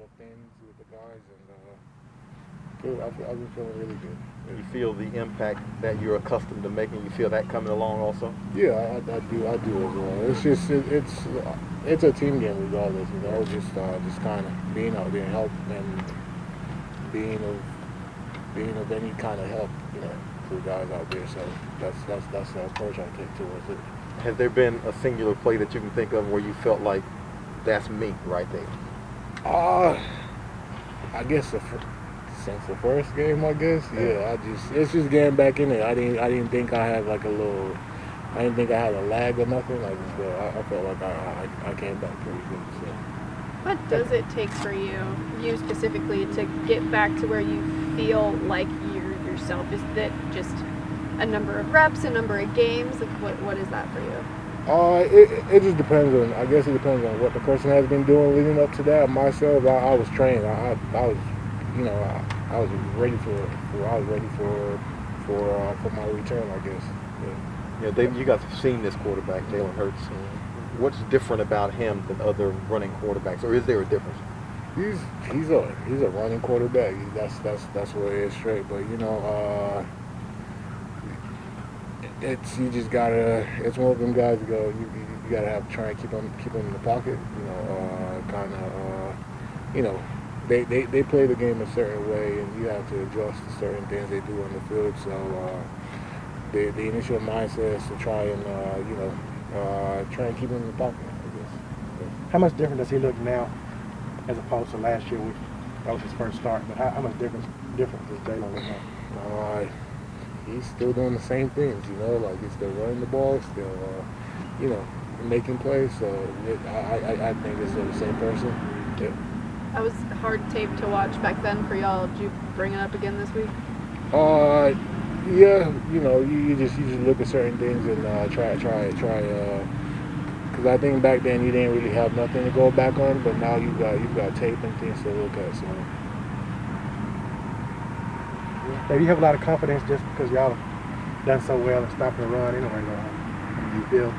of things with the guys, and I've been feeling really good. Yeah. You feel the impact that you're accustomed to making. You feel that coming along also. Yeah, I do as well. It's just it's a team game regardless, you know. Just kind of being out there and help and being of any kind of help, you know, to the guys out there. So that's the approach I take towards it. Has there been a singular play that you can think of where you felt like that's me right there? I guess since the first game, I guess. Yeah, it's just getting back in there. I didn't think I had like I didn't think I had a lag or nothing. I felt like I came back pretty good. So. What does it take for you specifically, to get back to where you feel like you're yourself? Is that just a number of reps, a number of games? Like what is that for you? It just depends on. I guess it depends on what the person has been doing leading up to that. Myself, I was trained. I was, you know, I was ready for my return, I guess. Yeah, David, you guys have seen this quarterback, Jalen Hurts. What's different about him than other running quarterbacks, or is there a difference? He's a running quarterback. That's what it is straight. But you know, you just gotta. It's one of them guys that go. You gotta try and keep him in the pocket. You know, you know. They play the game a certain way, and you have to adjust to certain things they do on the field. So the initial mindset is to try and try and keep him in the pocket, I guess. Yeah. How much different does he look now as opposed to last year, which that was his first start? But how much difference does Jalen look now? He's still doing the same things, you know, like he's still running the ball, still, you know, making plays. So I think it's still the same person. Yeah. That was hard tape to watch back then for y'all. Did you bring it up again this week? Yeah, you know, you just look at certain things and try. Because I think back then you didn't really have nothing to go back on, but now you've got tape and things to look at. So. Maybe you have a lot of confidence just because y'all have done so well in stopping the run anyway. You feel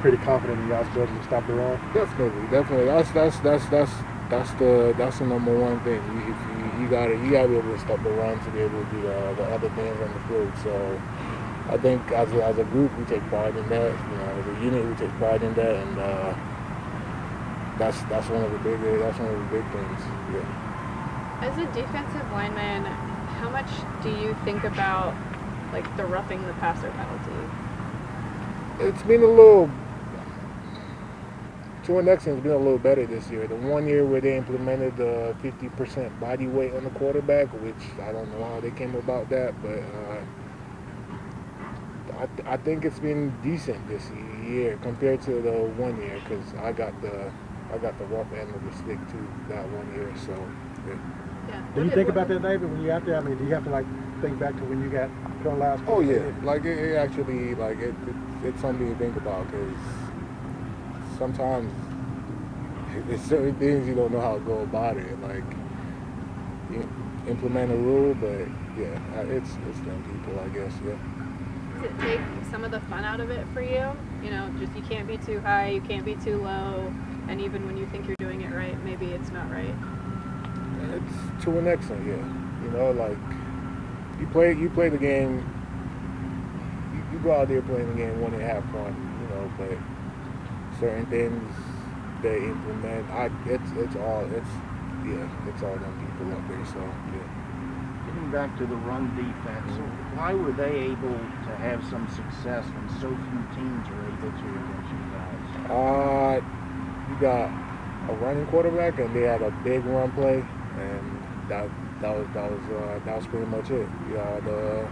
pretty confident in y'all's ability to stop the run. Definitely. That's the number one thing. You gotta be able to stop the run to be able to do the other things on the field. So I think as a group we take pride in that. You know, as a unit we take pride in that, and that's one of the big things. Yeah. As a defensive lineman, how much do you think about like the roughing the passer penalty? It's been a little. To an extent, it's been a little better this year. The 1 year where they implemented the 50% body weight on the quarterback, which I don't know how they came about that, but I think it's been decent this year compared to the 1 year, because I got the rough end of the stick too that 1 year. So. Yeah. Do you think about that, David, when you're out there? I mean, do you have to like think back to when you got penalized? Oh yeah, like it actually it's something to think about, because sometimes there's certain things you don't know how to go about it. Like you implement a rule, but yeah, it's them people, I guess. Yeah. Does it take some of the fun out of it for you? You know, just you can't be too high, you can't be too low, and even when you think you're doing it right, maybe it's not right. It's to an extent, yeah. You know, like you play the game. You go out there playing the game, want to have fun, you know, but certain things they implement, it's all them people up there. So yeah. Getting back to the run defense, why were they able to have some success when so few teams are able to against you guys? You got a running quarterback, and they had a big run play, and that was pretty much it. Yeah, the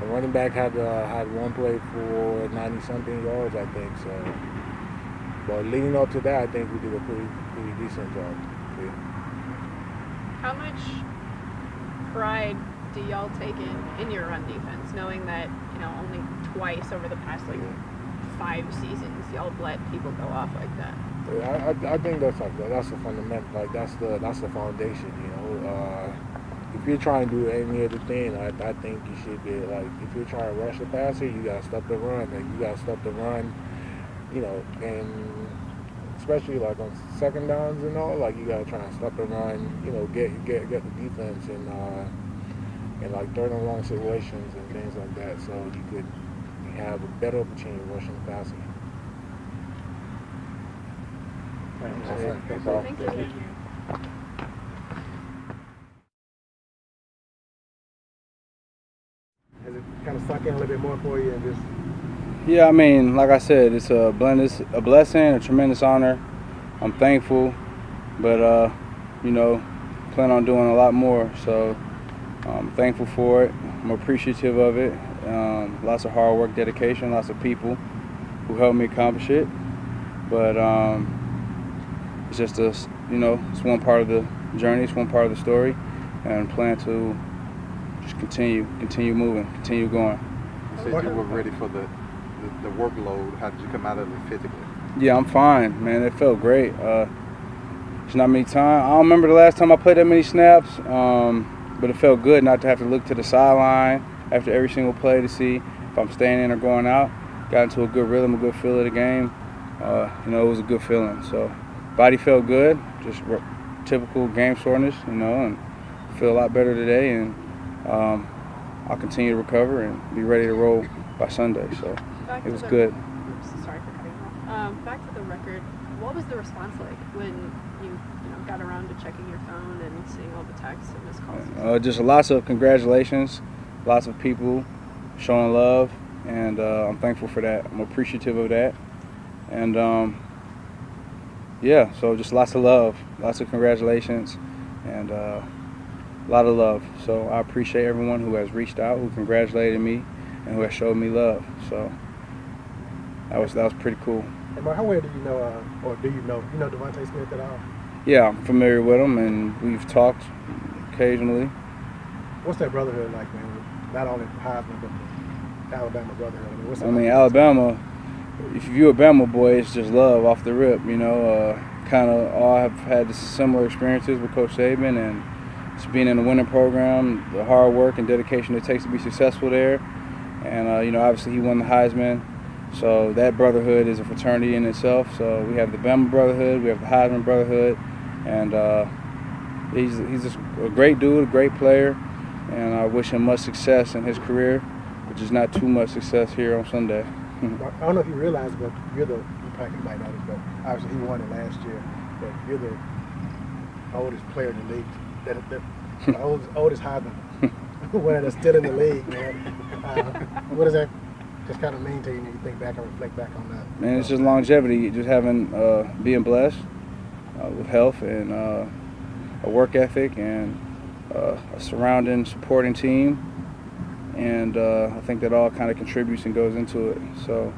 running back had one play for 90-something yards, I think. So, but leading up to that, I think we did a pretty decent job. Yeah. How much pride do y'all take in your run defense, knowing that, you know, only twice over the past 5 seasons y'all let people go off like that? Yeah, I think that's the fundamental, like that's the foundation, you know. If you're trying to do any other thing, I think you should be like, if you're trying to rush the passer, you gotta stop the run. Like you gotta stop the run, you know, and especially like on second downs and all, like you gotta try and stop the run, you know, get the defense in like third and long situations and things like that, so you could have a better opportunity rushing and passing. That's all. Thank you. Has it kind of sunk in a little bit more for you and just? Yeah, I mean, like I said, it's a blessing, a tremendous honor. I'm thankful, but you know, plan on doing a lot more. So I'm thankful for it. I'm appreciative of it. Lots of hard work, dedication, lots of people who helped me accomplish it. But it's just it's one part of the journey, it's one part of the story, and plan to just continue moving, continue going. You said you were ready for the workload. How did you come out of it physically? Yeah, I'm fine, man. It felt great. It's not many times. I don't remember the last time I played that many snaps, but it felt good not to have to look to the sideline after every single play to see if I'm staying in or going out. Got into a good rhythm, a good feel of the game. It was a good feeling. So, body felt good, just typical game soreness, and feel a lot better today. And I'll continue to recover and be ready to roll by Sunday. So it was good. Sorry for cutting you off. Back to the record. What was the response like when you got around to checking your phone and seeing all the texts and missed calls? Just lots of congratulations, lots of people showing love, and I'm thankful for that. I'm appreciative of that, and yeah, so just lots of love, lots of congratulations, and a lot of love. So I appreciate everyone who has reached out, who congratulated me, and who has showed me love. So that was pretty cool. And Mark, how well do you know, or do you know Devonte Smith at all? Yeah, I'm familiar with him, and we've talked occasionally. What's that brotherhood like, man? Not only Heisman, but the Alabama brotherhood. I mean, what's it I mean, like? Alabama, if you're a Bama boy, it's just love off the rip, kind of all have had similar experiences with Coach Saban, and just being in a winning program, the hard work and dedication it takes to be successful there. And, obviously he won the Heisman. So that brotherhood is a fraternity in itself. So we have the Bama brotherhood, we have the Heisman brotherhood, and he's just a great dude, a great player, and I wish him much success in his career, but just not too much success here on Sunday. I don't know if you realize, but you probably might know this, but obviously he won it last year. But you're the oldest player in the league, the oldest Heisman winner that's still in the league, man. What does that just kind of mean to you when you think back and reflect back on that? Man, it's just longevity, just having, being blessed with health and a work ethic and a surrounding, supporting team. And I think that all kind of contributes and goes into it. So,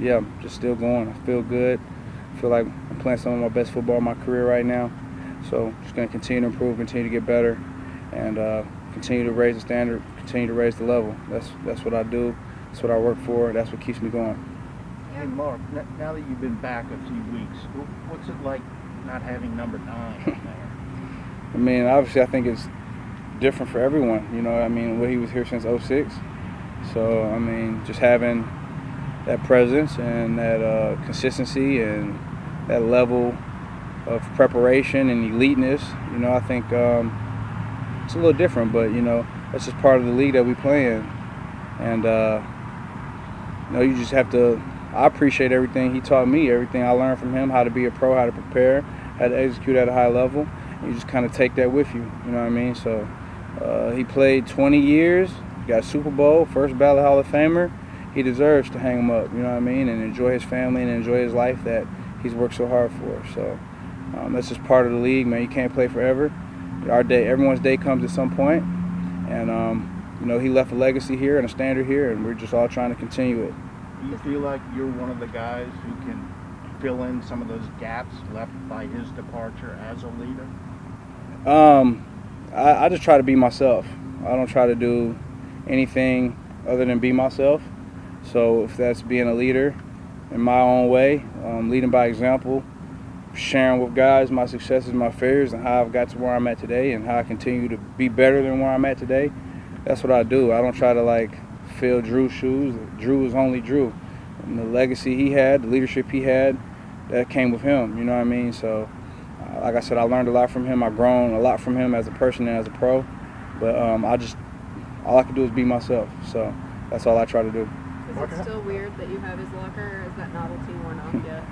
yeah, I'm just still going. I feel good. I feel like I'm playing some of my best football in my career right now. So just going to continue to improve, continue to get better, and continue to raise the standard, continue to raise the level. That's what I do. That's what I work for. That's what keeps me going. Hey, Mark, now that you've been back a few weeks, what's it like not having number 9 on there? I mean, obviously I think it's different for everyone. He was here since '06. So, I mean, just having that presence and that consistency and that level of preparation and eliteness, I think it's a little different, but, that's just part of the league that we play in. And, you just have to, I appreciate everything he taught me, everything I learned from him, how to be a pro, how to prepare, how to execute at a high level. And you just kind of take that with you, you know what I mean? So he played 20 years, got Super Bowl, first ballot Hall of Famer. He deserves to hang him up, you know what I mean, and enjoy his family and enjoy his life that he's worked so hard for. So that's just part of the league, man. You can't play forever. Everyone's day comes at some point, and he left a legacy here and a standard here, and we're just all trying to continue it. Do you feel like you're one of the guys who can fill in some of those gaps left by his departure as a leader? I just try to be myself. I don't try to do anything other than be myself. So if that's being a leader in my own way, leading by example, sharing with guys my successes, my failures, and how I've got to where I'm at today and how I continue to be better than where I'm at today, that's what I do. I don't try to fill Drew's shoes. Drew is only Drew. and the legacy he had, the leadership he had, that came with him. You know what I mean? So, like I said, I learned a lot from him. I've grown a lot from him as a person and as a pro. But all I can do is be myself. So that's all I try to do. Is it still weird that you have his locker, or is that novelty worn off yet?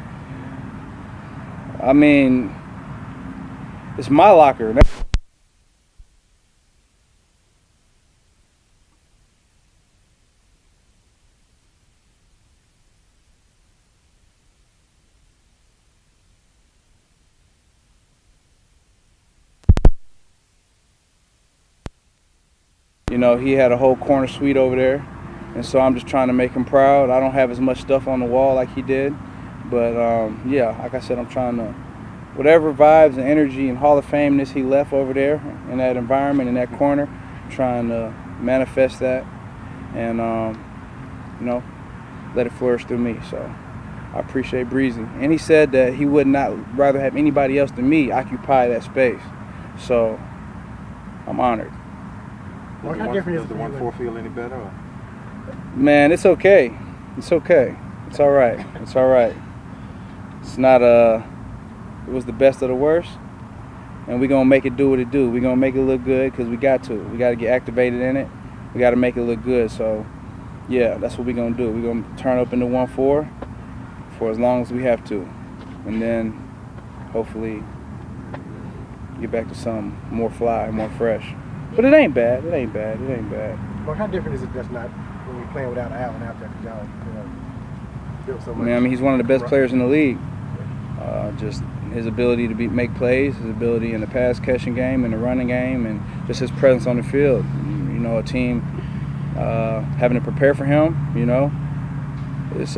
I mean, it's my locker. You know, he had a whole corner suite over there, and so I'm just trying to make him proud. I don't have as much stuff on the wall like he did, but yeah, like I said, I'm trying to, whatever vibes and energy and Hall of Fameness he left over there in that environment, in that corner, I'm trying to manifest that and, you know, let it flourish through me. So I appreciate Breezy. And he said that he would not rather have anybody else than me occupy that space. So I'm honored. Does the 1-4 feel any better? Or? Man, it's okay. It's okay. It's all right. It's all right. It's not it was the best of the worst, and we're going to make it do what it do. We're going to make it look good because we got to. We got to get activated in it. We got to make it look good. So, yeah, that's what we're going to do. We're going to turn up into 1-4 for as long as we have to, and then hopefully get back to something more fly, more fresh. But it ain't bad. It ain't bad. It ain't bad. Mark, how different is it just not when you're playing without Allen out there? Because y'all, built so much. I mean, he's one of the best players in the league. Just his ability to make plays, his ability in the pass catching game, in the running game, and just his presence on the field. You know, a team having to prepare for him, you know, it's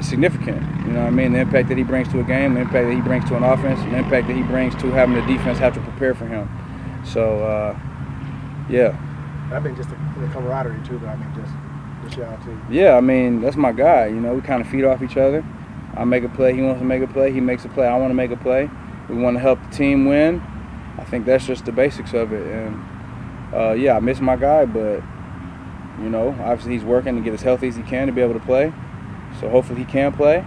significant. You know what I mean? The impact that he brings to a game, the impact that he brings to an offense, the impact that he brings to having the defense have to prepare for him. So, yeah. I mean, just the camaraderie too, though. I mean, just y'all too. Yeah, I mean, that's my guy. You know, we kind of feed off each other. I make a play, he wants to make a play. He makes a play, I want to make a play. We want to help the team win. I think that's just the basics of it. And, yeah, I miss my guy, but, you know, obviously he's working to get as healthy as he can to be able to play. So hopefully he can play.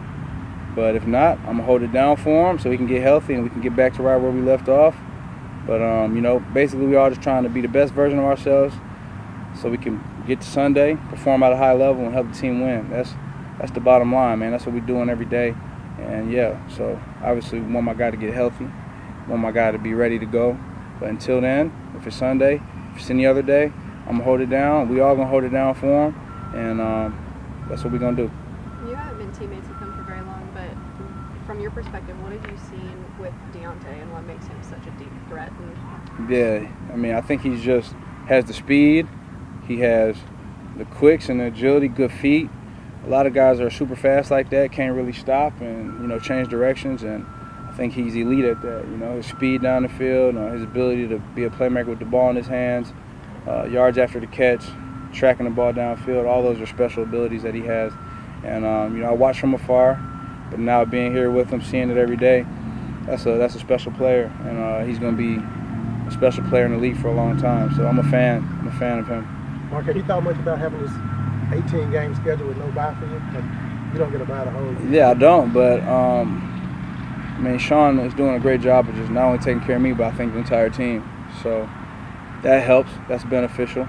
But if not, I'm going to hold it down for him so he can get healthy and we can get back to right where we left off. But, you know, basically we all just trying to be the best version of ourselves so we can get to Sunday, perform at a high level, and help the team win. That's the bottom line, man. That's what we're doing every day. And, yeah, so obviously we want my guy to get healthy, want my guy to be ready to go. But until then, if it's Sunday, if it's any other day, I'm going to hold it down. We all going to hold it down for him. And that's what we're going to do. You haven't been teammates with him for very long, but from your perspective, what have you seen with Deonte and what makes him such a deep threat? Yeah, I mean, I think he just has the speed. He has the quicks and the agility, good feet. A lot of guys are super fast like that, can't really stop and, you know, change directions. And I think he's elite at that. You know, his speed down the field, his ability to be a playmaker with the ball in his hands, yards after the catch, tracking the ball downfield. All those are special abilities that he has. And, you know, I watch from afar, but now being here with him, seeing it every day, that's a special player. And he's going to be a special player in the league for a long time. So I'm a fan. I'm a fan of him. Mark, have you thought much about having this 18-game schedule with no bye for you? Like, you don't get a bye the whole year. Yeah, I don't, but I mean, Sean is doing a great job of just not only taking care of me, but I think the entire team. So that helps. That's beneficial.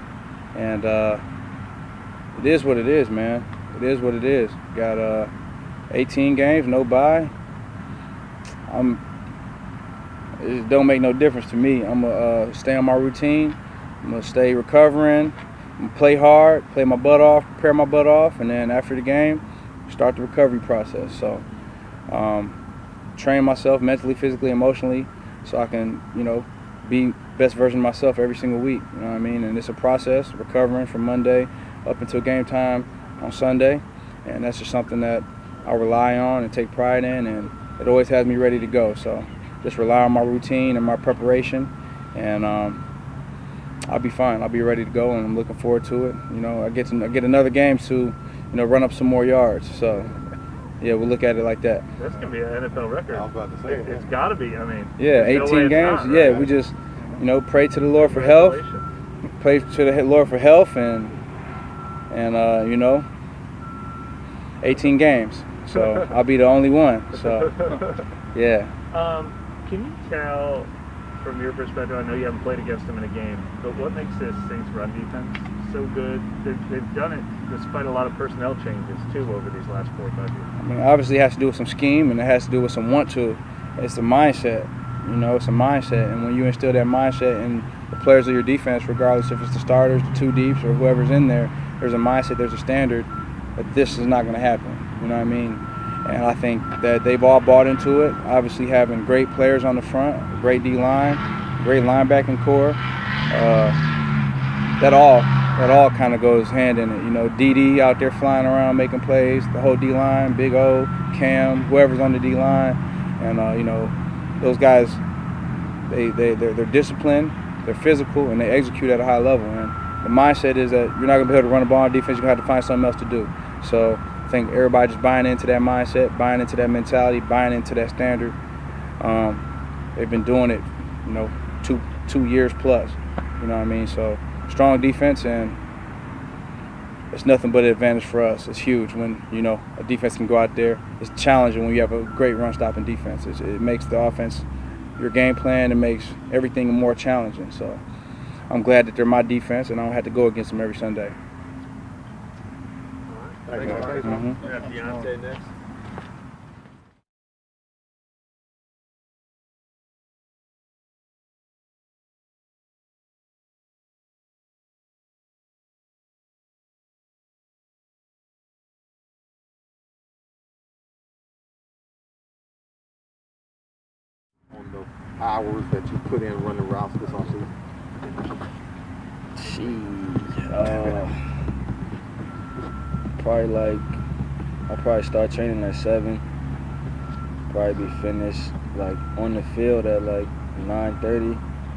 And it is what it is, man. It is what it is. Got 18 games, no bye. It don't make no difference to me. I'm going to stay on my routine. I'm going to stay recovering. I'm going to play hard, play my butt off, prepare my butt off, and then after the game, start the recovery process. So train myself mentally, physically, emotionally so I can, you know, be best version of myself every single week. You know what I mean? And it's a process, recovering from Monday up until game time on Sunday. And that's just something that I rely on and take pride in, and it always has me ready to go. So just rely on my routine and my preparation, and I'll be fine. I'll be ready to go, and I'm looking forward to it. You know, I get another game to, you know, run up some more yards. So, yeah, we'll look at it like that. That's gonna be an NFL record. I was about to say it's got to be. I mean, yeah, 18 games. Not, right? Yeah, we just, you know, pray to the Lord for health. Pray to the Lord for health, and you know, 18 games. So I'll be the only one. So, yeah. Can you tell from your perspective, I know you haven't played against them in a game, but what makes this Saints run defense so good? They've done it despite a lot of personnel changes, too, over these last 4 or 5 years. I mean, obviously it has to do with some scheme, and it has to do with some want to. It's the mindset. You know, it's a mindset. And when you instill that mindset in the players of your defense, regardless if it's the starters, the 2 deeps, or whoever's in there, there's a mindset, there's a standard that this is not going to happen. You know what I mean? And I think that they've all bought into it. Obviously having great players on the front, great D-line, great linebacking core. That all kind of goes hand in it. You know, DD out there flying around making plays, the whole D-line, Big O, Cam, whoever's on the D-line. And, you know, those guys, they're disciplined, they're physical, and they execute at a high level. And the mindset is that you're not going to be able to run the ball on defense. You're going to have to find something else to do. So I think everybody just buying into that mindset, buying into that mentality, buying into that standard. They've been doing it, you know, two years plus. You know what I mean? So strong defense, and it's nothing but an advantage for us. It's huge when, you know, a defense can go out there. It's challenging when you have a great run-stopping defense. It makes the offense, your game plan, it makes everything more challenging. So I'm glad that they're my defense, and I don't have to go against them every Sunday. Thank you. Mm-hmm. We have Deonte next. On the hours that you put in running routes this offseason? I'll probably start training at 7. Probably be finished like on the field at like 9:30,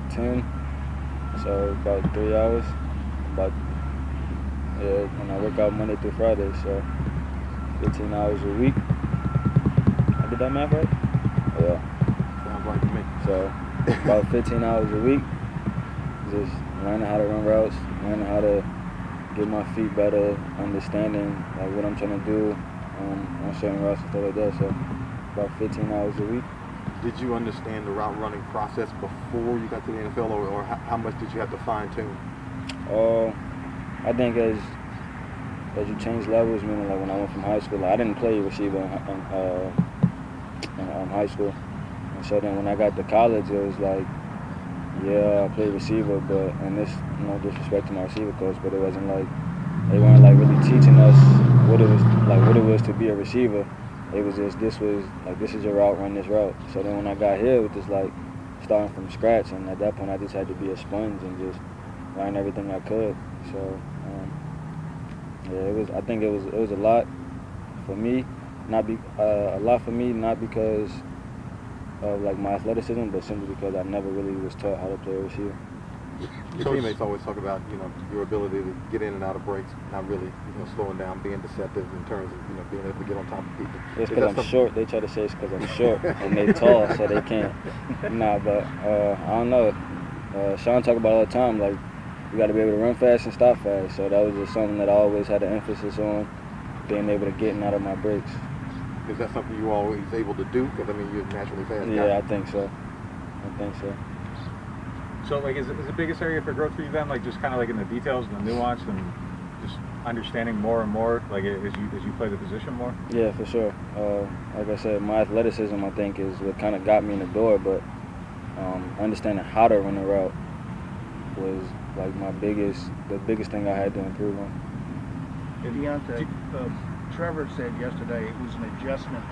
10. So about 3 hours. And I work out Monday through Friday, so 15 hours a week. I did that math right? Yeah. Sounds like to me. So about 15 hours a week, just learning how to run routes, learning how to get my feet better, understanding like what I'm trying to do on certain routes and stuff like that. So about 15 hours a week. Did you understand the route running process before you got to the NFL, or how much did you have to fine tune? I think as you change levels, meaning like when I went from high school, I didn't play receiver in high school. And so then when I got to college, it was like, yeah, I played receiver, but, and this, no disrespect to my receiver coach, but it wasn't like, they weren't like really teaching us what it was to be a receiver. It was just, this is your route, run this route. So then when I got here, it was just like starting from scratch, and at that point I just had to be a sponge and just learn everything I could. So I think it was a lot for me, not because of like my athleticism, but simply because I never really was taught how to play a receiver. Your teammates always talk about, your ability to get in and out of breaks, not really, slowing down, being deceptive in terms of, being able to get on top of people. It's because I'm short. They try to say it's because I'm short and they tall, so they can't. Nah, but I don't know. Sean talk about all the time, like, you got to be able to run fast and stop fast. So that was just something that I always had an emphasis on, being able to get in and out of my breaks. Is that something you always able to do? Because, you're naturally fast. Yeah, I think so. So, like, is the biggest area for growth for you then, like, just kind of like in the details and the nuance and just understanding more and more, like, as you play the position more? Yeah, for sure. Like I said, my athleticism, I think, is what kind of got me in the door, but understanding how to run a route was, like, the biggest thing I had to improve on. Deonte, Trevor said yesterday it was an adjustment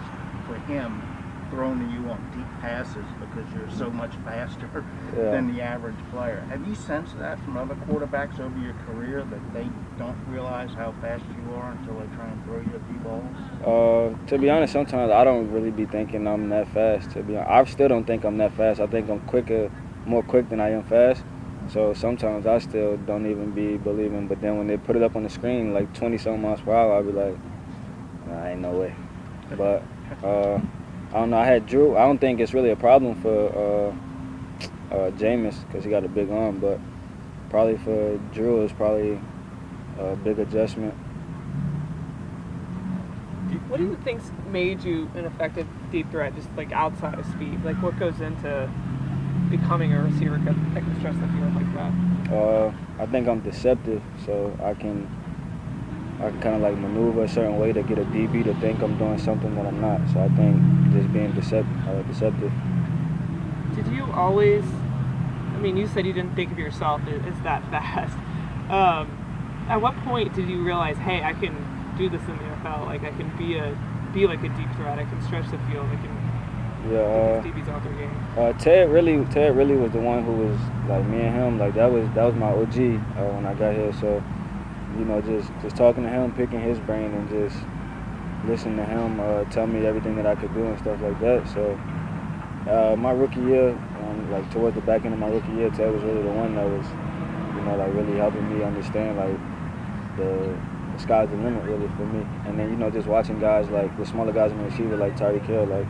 for him throwing to you on deep passes because you're so much faster than the average player. Have you sensed that from other quarterbacks over your career, that they don't realize how fast you are until they try and throw you a few balls? To be honest, sometimes I don't really be thinking I'm that fast. To be honest, I still don't think I'm that fast. I think I'm more quick than I am fast. So sometimes I still don't even be believing. But then when they put it up on the screen, like 20-something miles per hour, I'll be like, nah, ain't no way. But I don't know. I had Drew. I don't think it's really a problem for Jameis because he got a big arm, but probably for Drew it's probably a big adjustment. What do you think's made you an effective deep threat, just like outside of speed? Like what goes into becoming a receiver that can stretch the field like that? I think I'm deceptive, so I can kind of like maneuver a certain way to get a DB to think I'm doing something that I'm not. So I think just being deceptive. Did you always? I mean, you said you didn't think of yourself as that fast. At what point did you realize, hey, I can do this in the NFL? Like I can be like a deep threat. I can stretch the field. I can get these DBs out their game. Ted really was the one who was like me and him. Like that was my OG when I got here. So you know, just talking to him, picking his brain, and just listening to him tell me everything that I could do and stuff like that. So my rookie year, like towards the back end of my rookie year, Ted was really the one that was, you know, like really helping me understand like the sky's the limit really for me. And then, you know, just watching guys like the smaller guys in the receiver like Tyreek Hill, like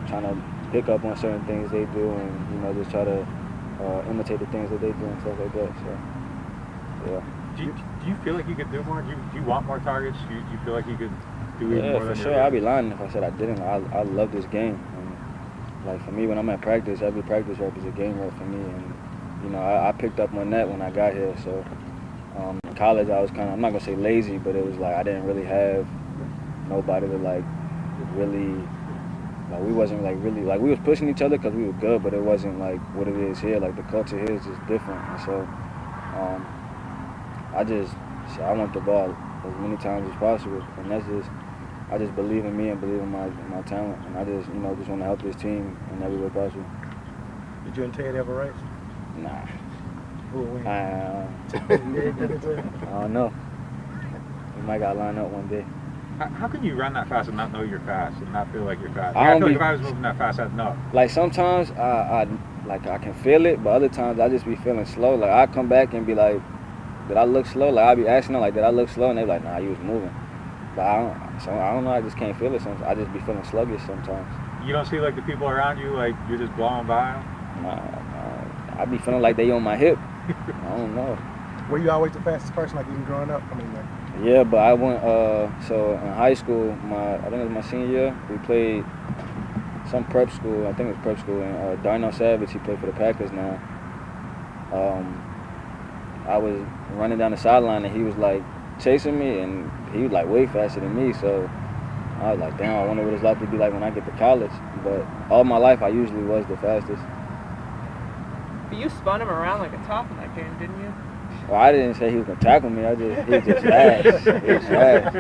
trying to pick up on certain things they do and, you know, just try to imitate the things that they do and stuff like that. So, yeah. Do you feel like you could do more? Do you want more targets? Do you feel like you could do even more than for sure. I'd be lying if I said I didn't. I love this game. And, like, for me, when I'm at practice, every practice rep is a game rep for me. And, you know, I picked up on that when I got here. So, in college, I was kind of, I'm not going to say lazy, but it was like I didn't really have nobody to, like, really, like, we wasn't, like, really, like, we was pushing each other because we were good, but it wasn't, like, what it is here. Like, the culture here is just different. And so, I want the ball as many times as possible. And that's just, I just believe in me and believe in my talent. And I just, you know, just want to help this team in every way possible. Did you and Ted ever race? Nah. Who will win? I don't know. We might got to line up one day. How can you run that fast and not know you're fast and not feel like you're fast? I feel like if I was moving that fast, I'd know. Like sometimes I can feel it, but other times I just be feeling slow. Like I come back and be like, did I look slow? Like I be asking them like, did I look slow? And they be like, nah, you was moving. But I don't know. I just can't feel it sometimes. I just be feeling sluggish sometimes. You don't see like the people around you like you're just blowing by them? Nah, I be feeling like they on my hip. I don't know. Were you always the fastest person, like even growing up? I mean, like. Yeah, but I went. So in high school, I think it was my senior year. We played some prep school. I think it was prep school. And Darnell Savage, he played for the Packers now. I was running down the sideline and he was like chasing me, and he was like way faster than me. So I was like, damn, I wonder what it's like to be like when I get to college. But all my life, I usually was the fastest. But you spun him around like a top in that game, didn't you? Well, I didn't say he was gonna tackle me. He was just fast. He was fast.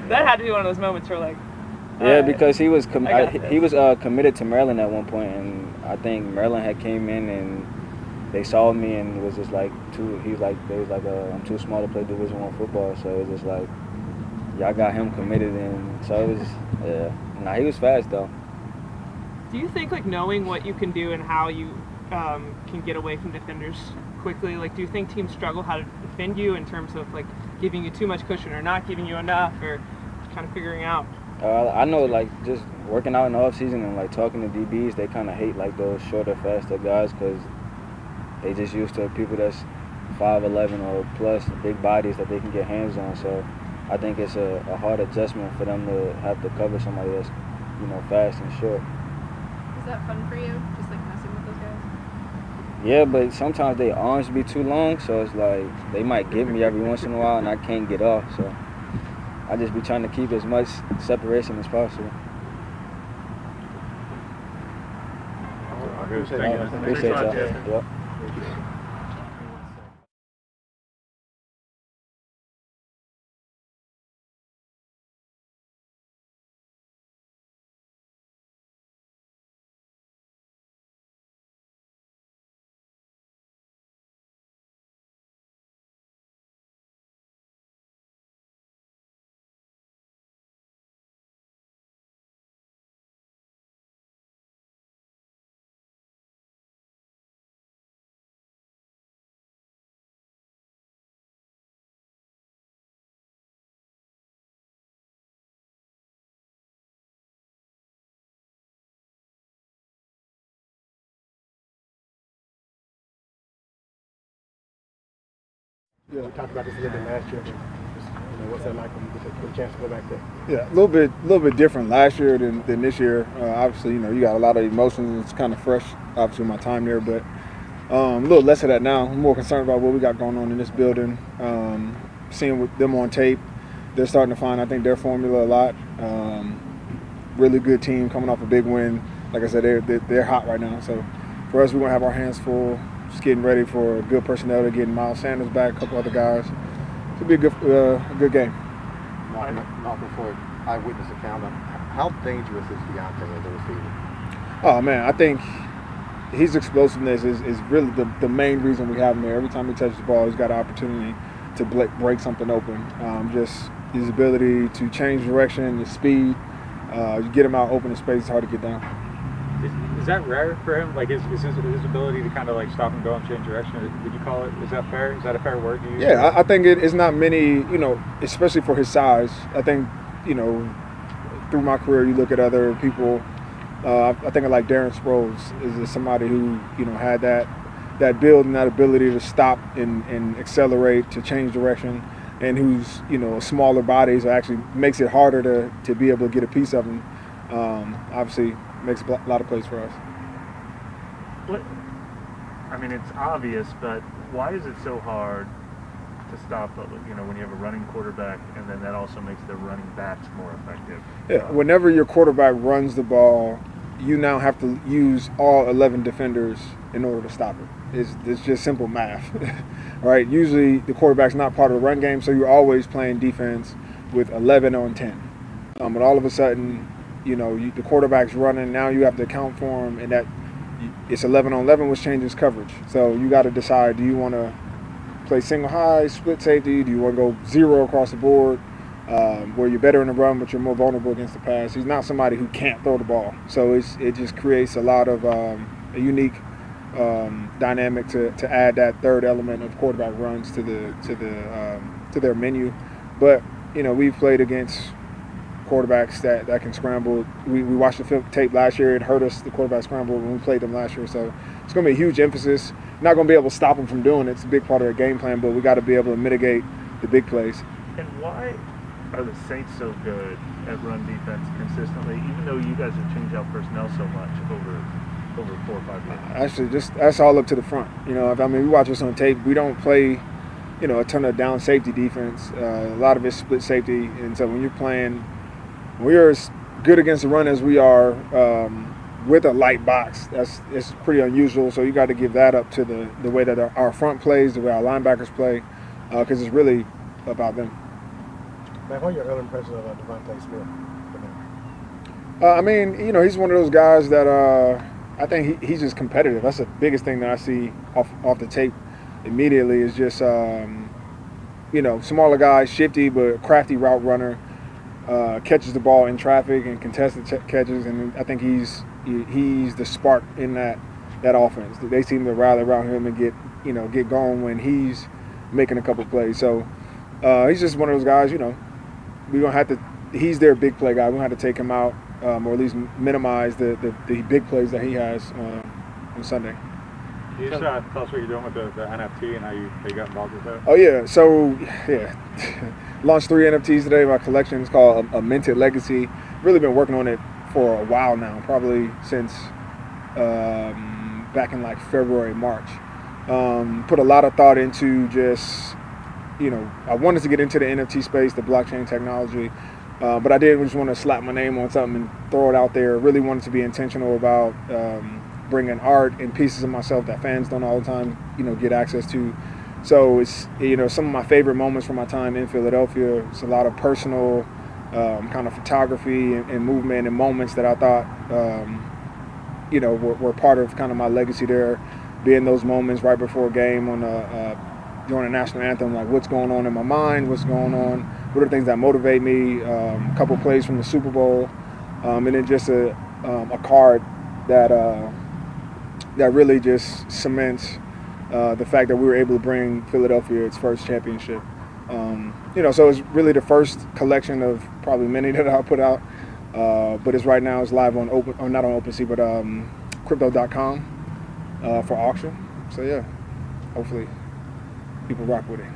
That had to be one of those moments where like. Yeah, because he was committed to Maryland at one point, and I think Maryland had came in and they saw me and it was just like I'm too small to play Division I football, so it was just like, yeah, I got him committed, and so it was, he was fast though. Do you think like knowing what you can do and how you can get away from defenders quickly, like do you think teams struggle how to defend you in terms of like giving you too much cushion or not giving you enough, or kind of figuring out? I know, like just working out in the off season and like talking to DBs, they kind of hate like those shorter, faster guys because they just used to people that's 5'11" or plus, big bodies that they can get hands on. So I think it's a hard adjustment for them to have to cover somebody that's, you know, fast and short. Is that fun for you, just like messing with those guys? Yeah, but sometimes their arms be too long, so it's like they might get me every once in a while and I can't get off. So I just be trying to keep as much separation as possible. Appreciate y'all. Yep. Yeah, we talked about this a little bit last year, but just, you know, What's that like when you get a chance to go back there? Yeah, a little bit different last year than this year. Obviously, you got a lot of emotions. It's kind of fresh, obviously, my time there, but a little less of that now. I'm more concerned about what we got going on in this building. Seeing with them on tape, they're starting to find, I think, their formula a lot. Really good team coming off a big win. Like I said, they're hot right now. So for us, we're going to have our hands full, just getting ready for good personnel to getting Miles Sanders back, a couple other guys. It'll be a good game. Malcolm, for eyewitness account, how dangerous is Deonte as a receiver? Oh, man, I think his explosiveness is really the main reason we have him there. Every time he touches the ball, he's got an opportunity to break something open. Just his ability to change direction, his speed, you get him out open in space, it's hard to get down. Is that rare for him? Like his ability to kind of like stop and go and change direction? Would you call it? Is that fair? Is that a fair word to use? Yeah, I think it's not many, especially for his size. I think, through my career, you look at other people. I think of like Darren Sproles is somebody who, had that build and that ability to stop and accelerate, to change direction, and who's, smaller bodies actually makes it harder to be able to get a piece of him. Obviously, makes a lot of plays for us. It's obvious, but why is it so hard to stop, when you have a running quarterback, and then that also makes the running backs more effective? Yeah, whenever your quarterback runs the ball, you now have to use all 11 defenders in order to stop it. It's just simple math, right? Usually the quarterback's not part of the run game, so you're always playing defense with 11 on 10. But all of a sudden, the quarterback's running, now you have to account for him, and that it's 11 on 11, which changes coverage. So you got to decide, do you want to play single high, split safety? Do you want to go zero across the board, where you're better in the run, but you're more vulnerable against the pass? He's not somebody who can't throw the ball. So it just creates a lot of a unique dynamic to add that third element of quarterback runs to their menu. But, we've played against quarterbacks that can scramble. We watched the tape last year. It hurt us, the quarterback scramble, when we played them last year. So it's going to be a huge emphasis. Not going to be able to stop them from doing it. It's a big part of their game plan, but we got to be able to mitigate the big plays. And why are the Saints so good at run defense consistently, even though you guys have changed out personnel so much over 4 or 5 years? Actually, that's all up to the front. We watch us on tape. We don't play, a ton of down safety defense. A lot of it's split safety. And so when we're as good against the run as we are with a light box, it's pretty unusual. So you got to give that up to the way that our front plays, the way our linebackers play, because it's really about them. Man, what are your early impressions of Devonte Smith? He's one of those guys that I think he's just competitive. That's the biggest thing that I see off the tape immediately is just, smaller guy, shifty but crafty route runner, catches the ball in traffic and contested catches, and I think he's the spark in that offense. They seem to rally around him and get going when he's making a couple plays. So he's just one of those guys, we're going to have to – he's their big play guy. We're going to have to take him out or at least minimize the big plays that he has on Sunday. Can you just tell us what you're doing with the NFT and how you got involved with that? Oh, yeah. So, launched 3 NFTs today. My collection is called A Minted Legacy. Really been working on it for a while now, probably since back in like February, March. Put a lot of thought into just, I wanted to get into the NFT space, the blockchain technology, but I didn't just want to slap my name on something and throw it out there. Really wanted to be intentional about bringing art and pieces of myself that fans don't all the time, get access to. So it's, some of my favorite moments from my time in Philadelphia. It's a lot of personal kind of photography and movement and moments that I thought, were part of kind of my legacy there. Being those moments right before a game on during the national anthem, like what's going on in my mind, what's going on, what are the things that motivate me, a couple plays from the Super Bowl, and then just a card that really just cements the fact that we were able to bring Philadelphia its first championship. So it's really the first collection of probably many that I'll put out, but it's right now it's live on not on OpenSea, but crypto.com for auction. So yeah, hopefully people rock with it.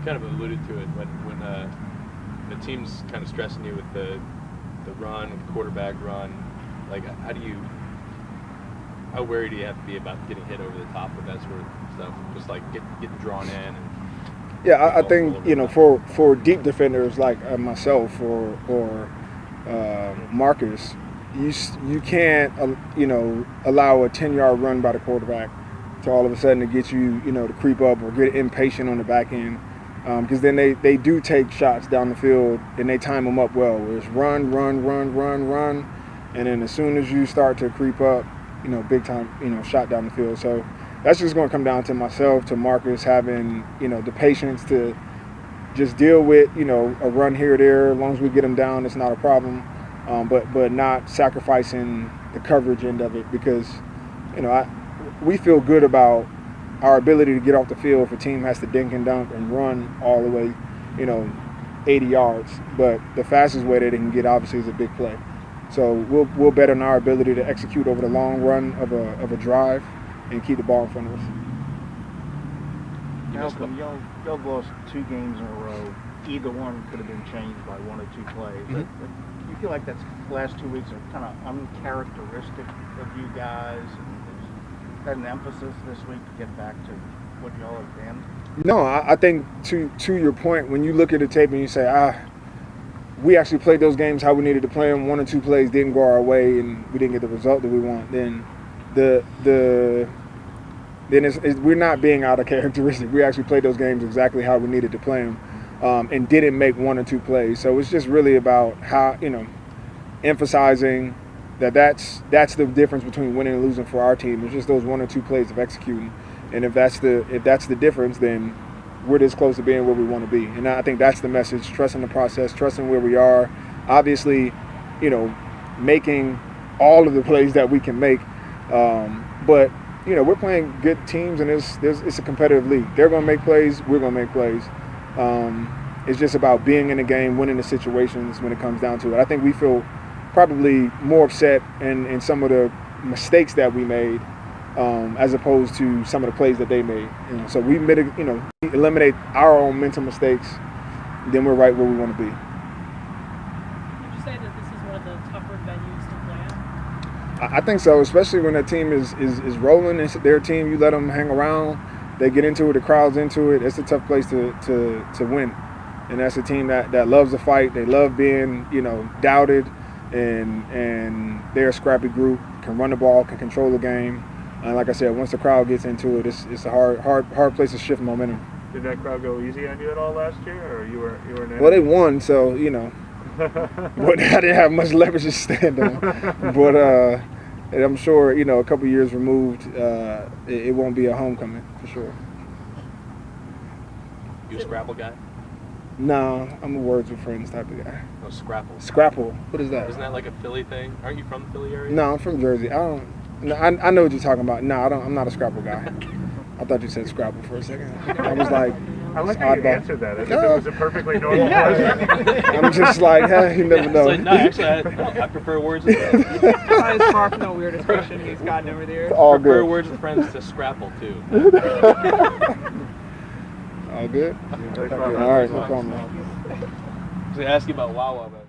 kind of alluded to it when the team's kind of stressing you with the run, with the quarterback run. Like, how worried do you have to be about getting hit over the top with that sort of stuff? Just like getting drawn in. And yeah, I think for deep defenders like myself or Marcus, you can't allow a 10-yard run by the quarterback to all of a sudden to get you to creep up or get impatient on the back end, because then they do take shots down the field and they time them up well. Where it's run, and then as soon as you start to creep up, big time shot down the field. So that's just going to come down to myself, to Marcus having the patience to just deal with a run here or there. As long as we get them down, it's not a problem. But not sacrificing the coverage end of it, because we feel good about our ability to get off the field if a team has to dink and dunk and run all the way 80 yards. But the fastest way that they can get obviously is a big play. So we'll bet on our ability to execute over the long run of a drive and keep the ball in front of us. Malcolm, y'all lost 2 games in a row. Either one could have been changed by 1 or 2 plays. Mm-hmm. But you feel like that's last 2 weeks are kind of uncharacteristic of you guys, and is that an emphasis this week to get back to what y'all have been? No, I think to your point, when you look at the tape and you say, we actually played those games how we needed to play them, 1 or 2 plays didn't go our way and we didn't get the result that we want, then we're not being out of characteristic. We actually played those games exactly how we needed to play them. And didn't make 1 or 2 plays. So it's just really about how, emphasizing that's the difference between winning and losing for our team. It's just those 1 or 2 plays of executing. And if that's the difference, then we're this close to being where we want to be. And I think that's the message: trusting the process, trusting where we are. Obviously, making all of the plays that we can make. But we're playing good teams, and it's a competitive league. They're going to make plays. We're going to make plays. It's just about being in the game, winning the situations when it comes down to it. I think we feel probably more upset in some of the mistakes that we made, as opposed to some of the plays that they made. So we eliminate our own mental mistakes, then we're right where we want to be. Would you say that this is one of the tougher venues to play at? I think so, especially when that team is rolling. It's their team. You let them hang around. They get into it, the crowd's into it. It's a tough place to win. And that's a team that loves to fight. They love being, doubted, and they're a scrappy group, can run the ball, can control the game. And like I said, once the crowd gets into it, it's a hard place to shift momentum. Did that crowd go easy on you at all last year, or you were in? Well, they won, so but I didn't have much leverage to stand on. But and I'm sure, a couple years removed, it won't be a homecoming for sure. You a Scrapple guy? No, I'm a Words with Friends type of guy. No, Scrapple. Scrapple? What is that? Isn't that like a Philly thing? Aren't you from the Philly area? No, I'm from Jersey. I know what you're talking about. No, I'm not a Scrapple guy. I thought you said Scrapple for a second. I was like, I like how you answered that as if it was a perfectly normal question. I'm just like, you never know. No, actually, I prefer Words with Friends. That is far from the weirdest question he's gotten over there. All I prefer good. Words with Friends to Scrapple, too. All good? Thanks, All right, no problem. I was going to ask you about Wawa, but